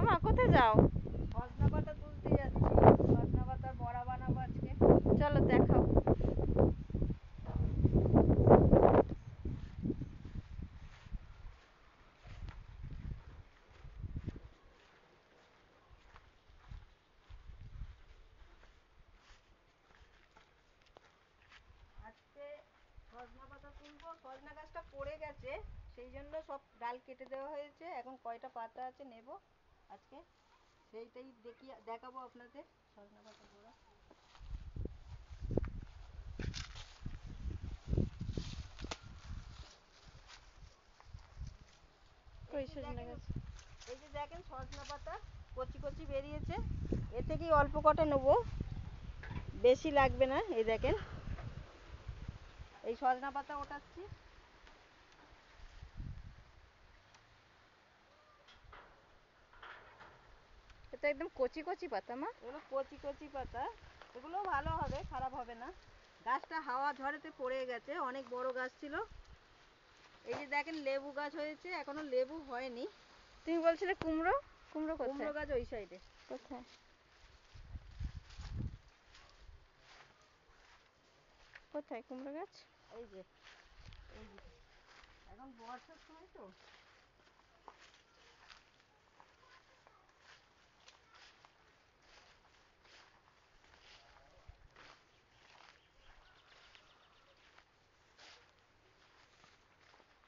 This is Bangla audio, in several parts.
মা কোথায় যাও? সজনা পাতা তুলতে যাচ্ছি, সজনা পাতার বড়া বানাবো আজকে। চলো দেখাও। আজকে সজনা পাতা তুলবো, সজনা গাছটা পড়ে গেছে, সেই জন্য সব ডাল কেটে দেওয়া হয়েছে। এখন কয়টা পাতা আছে নেব আজকে, সেইটাই দেখাবো আপনাদের। সজনা পাতা বড়া এই যে দেখেন সজনা পাতা কচি কচি বেরিয়েছে, এ থেকেই অল্প কটা নেবো, বেশি লাগবে না। এই দেখেন এই সজনা পাতা ওঠাচ্ছি। এটা একদম কচি কচি পাতা মা। এগুলো কচি কচি পাতা, এগুলো ভালো হবে, খারাপ হবে না। গাছটা হাওয়া ঝড়েতে পড়ে গেছে, অনেক বড় গাছ ছিল। এই যে দেখেন লেবু গাছ হয়েছে, এখনো লেবু হয়নি। তুমি বলছিলে কুমড়ো, কুমড়ো কোথায়? কুমড়ো গাছ ওই সাইডে। কোথায়? কোথায় কুমড়ো গাছ? এই যে এই যে এখন বর্ষার সময় তো,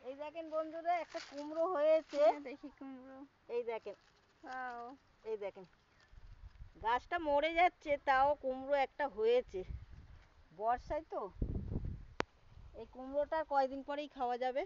এই দেখেন বন্ধুরা একটা কুমড়ো হয়েছে। দেখি কুমড়ো। এই দেখেন, ওয়াও, এই দেখেন গাছটা মরে যাচ্ছে, তাও কুমড়ো একটা হয়েছে। বর্ষায় তো এই কুমড়োটা কয়দিন পরেই খাওয়া যাবে।